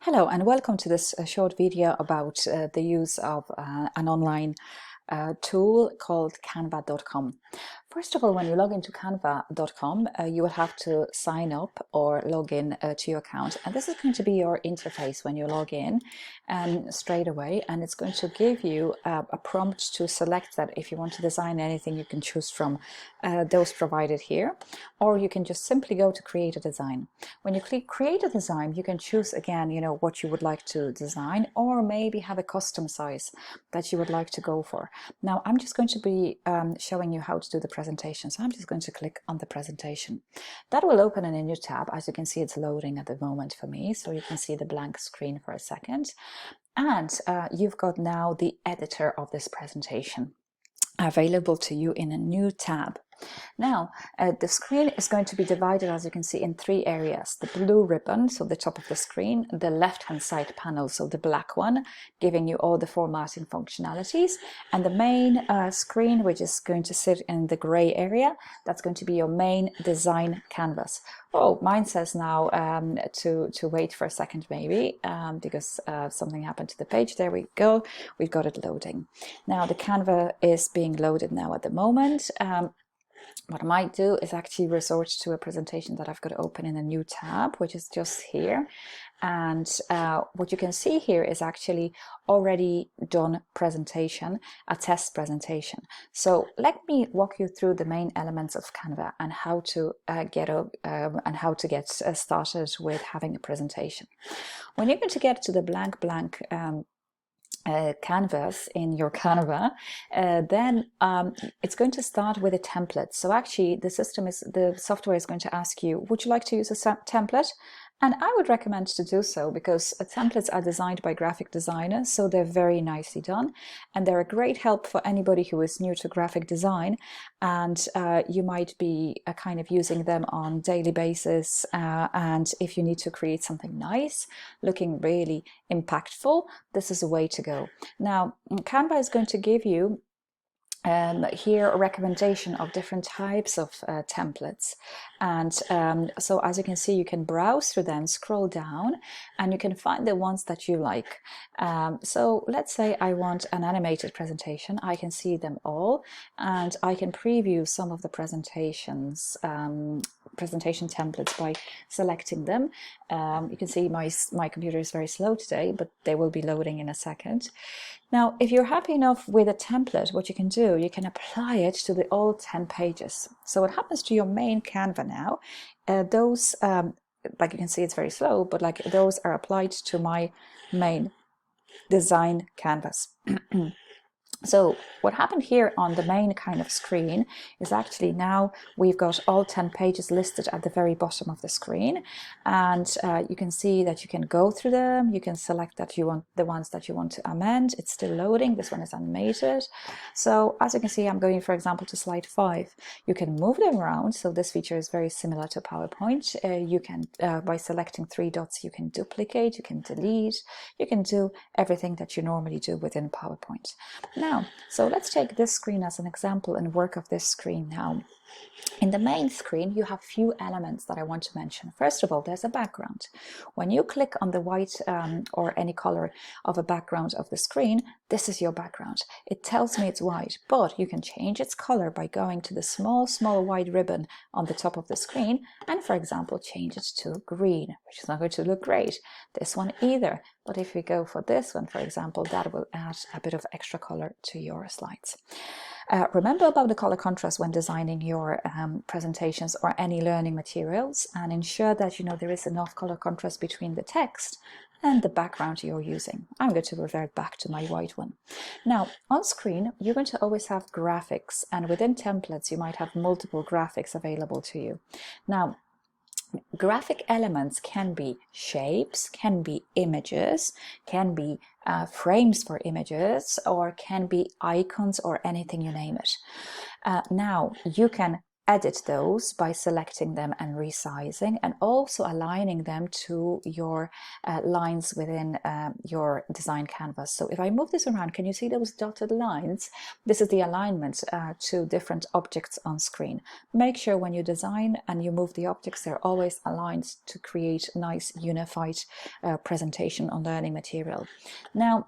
Hello and welcome to this short video about the use of an online tool called Canva.com. First of all, when you log into Canva.com, you will have to sign up or log in to your account. And this is going to be your interface when you log in straight away. And it's going to give you a prompt to select that if you want to design anything, you can choose from those provided here. Or you can just simply go to create a design. When you click create a design, you can choose again, what you would like to design, or maybe have a custom size that you would like to go for. Now, I'm just going to be showing you how to do the presentation. So I'm just going to click on the presentation. That will open in a new tab. As you can see, it's loading at the moment for me. So you can see the blank screen for a second. And you've got now the editor of this presentation available to you in a new tab. Now, the screen is going to be divided, as you can see, in three areas. The blue ribbon, so the top of the screen, the left-hand side panel, so the black one, giving you all the formatting functionalities, and the main screen, which is going to sit in the gray area. That's going to be your main design canvas. Oh, mine says now to wait for a second, maybe, because something happened to the page. There we go. We've got it loading. Now, the Canva is being loaded now at the moment. What I might do is actually resort to a presentation that I've got open in a new tab, which is just here. And what you can see here is actually already done presentation, a test presentation. So let me walk you through the main elements of Canva and how to get started with having a presentation. When you're going to get to the blank canvas in your Canva, then it's going to start with a template. So actually the software is going to ask you, would you like to use a template? And I would recommend to do so, because templates are designed by graphic designers, so they're very nicely done, and they're a great help for anybody who is new to graphic design, and you might be kind of using them on daily basis, and if you need to create something nice, looking really impactful, this is a way to go. Now, Canva is going to give you here a recommendation of different types of templates, and so as you can see, you can browse through them, scroll down, and you can find the ones that you like. So let's say I want an animated presentation. I can see them all, and I can preview some of the presentation templates by selecting them. You can see my computer is very slow today, but they will be loading in a second. Now, if you're happy enough with a template, what you can do, you can apply it to all 10 pages. So what happens to your main Canva now, those, like you can see, it's very slow, but like those are applied to my main design canvas. So what happened here on the main kind of screen is actually now we've got all 10 pages listed at the very bottom of the screen, and you can see that you can go through them. You can select that you want the ones that you want to amend. It's still loading. This one is animated. So as you can see, I'm going, for example, to slide 5. You can move them around. So this feature is very similar to PowerPoint. You can, by selecting 3 dots, you can duplicate, you can delete, you can do everything that you normally do within PowerPoint. Now, so let's take this screen as an example and work off this screen now. In the main screen, you have few elements that I want to mention. First of all, there's a background. When you click on the white or any color of a background of the screen, this is your background. It tells me it's white, but you can change its color by going to the small white ribbon on the top of the screen and, for example, change it to green, which is not going to look great. This one either. But if we go for this one, for example, that will add a bit of extra color to your slides. Remember about the color contrast when designing your presentations or any learning materials, and ensure that there is enough color contrast between the text and the background you're using. I'm going to revert back to my white one. Now, on screen, you're going to always have graphics, and within templates, you might have multiple graphics available to you. Now, graphic elements can be shapes, can be images, can be frames for images, or can be icons or anything, you name it. Now, you can edit those by selecting them and resizing, and also aligning them to your lines within your design canvas. So if I move this around, can you see those dotted lines? This is the alignment to different objects on screen. Make sure when you design and you move the objects, they're always aligned to create nice unified presentation on learning material. Now,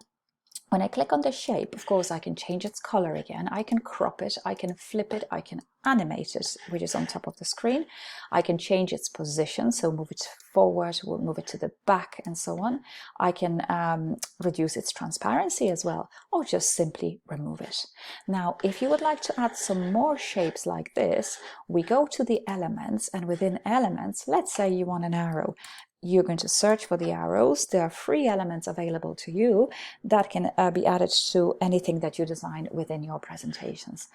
when I click on the shape, of course, I can change its color again. I can crop it, I can flip it, I can animate it, which is on top of the screen. I can change its position, so move it forward, we'll move it to the back, and so on. I can reduce its transparency as well, or just simply remove it. Now, if you would like to add some more shapes like this, we go to the elements, and within elements, let's say you want an arrow. You're going to search for the arrows. There are free elements available to you that can be added to anything that you design within your presentations.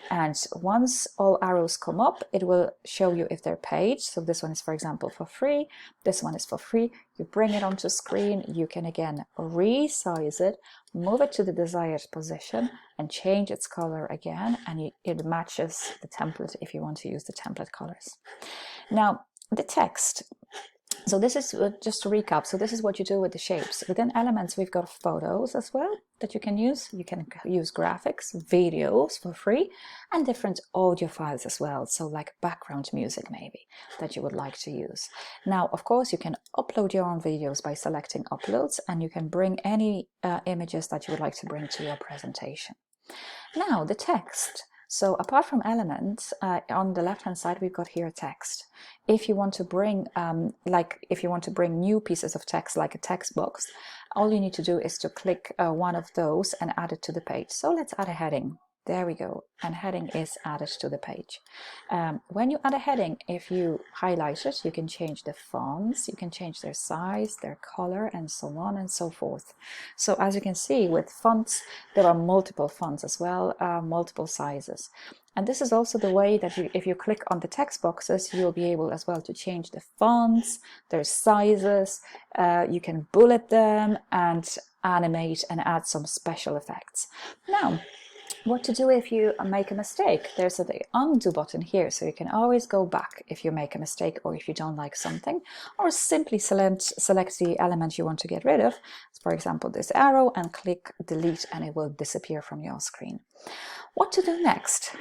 And once all arrows come up, it will show you if they're paid. So this one is, for example, for free. This one is for free. You bring it onto screen. You can again resize it, move it to the desired position, and change its color again. And it matches the template if you want to use the template colors. Now, the text. So this is just to recap. So this is what you do with the shapes. Within elements, we've got photos as well that you can use. You can use graphics, videos for free, and different audio files as well. So like background music maybe that you would like to use. Now, of course, you can upload your own videos by selecting uploads, and you can bring any images that you would like to bring to your presentation. Now, the text. So apart from elements, on the left-hand side, we've got here text. If you want to bring, new pieces of text, like a text box, all you need to do is to click one of those and add it to the page. So let's add a heading. There we go, and heading is added to the page. When you add a heading, if you highlight it, you can change the fonts, you can change their size, their color, and so on and so forth. So as you can see, with fonts, there are multiple fonts as well, multiple sizes. And this is also the way that if you click on the text boxes, you'll be able as well to change the fonts, their sizes, you can bullet them and animate and add some special effects. Now, what to do if you make a mistake? There's the undo button here, so you can always go back if you make a mistake or if you don't like something, or simply select the element you want to get rid of, for example this arrow, and click delete, and it will disappear from your screen. What to do next?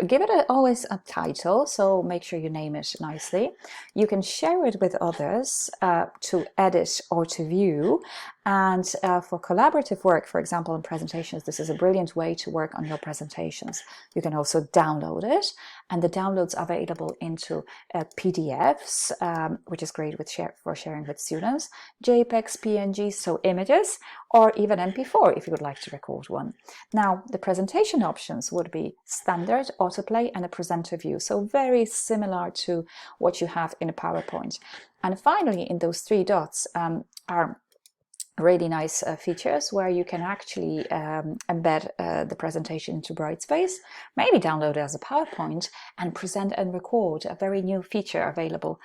Give it always a title, so make sure you name it nicely. You can share it with others to edit or to view. And for collaborative work, for example, in presentations, this is a brilliant way to work on your presentations. You can also download it, and the downloads are available into PDFs, which is great for sharing with students, JPEGs, PNGs, so images, or even MP4 if you would like to record one. Now, the presentation options would be standard, autoplay, and a presenter view. So very similar to what you have in a PowerPoint. And finally, in those three dots are really nice features where you can actually embed the presentation into Brightspace, maybe download it as a PowerPoint, and present and record, a very new feature available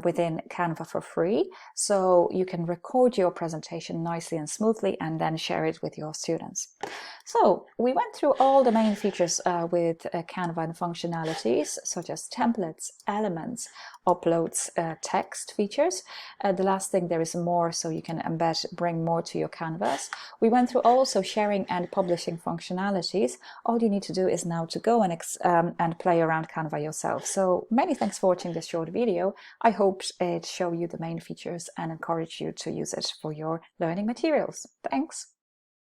within Canva for free. So you can record your presentation nicely and smoothly and then share it with your students. So we went through all the main features with Canva and functionalities such as templates, elements, uploads, text features. The last thing, there is more, so you can bring more to your canvas. We went through also sharing and publishing functionalities. All you need to do is now to go and play around Canva yourself. So many thanks for watching this short video. I hope it showed you the main features and encouraged you to use it for your learning materials. Thanks.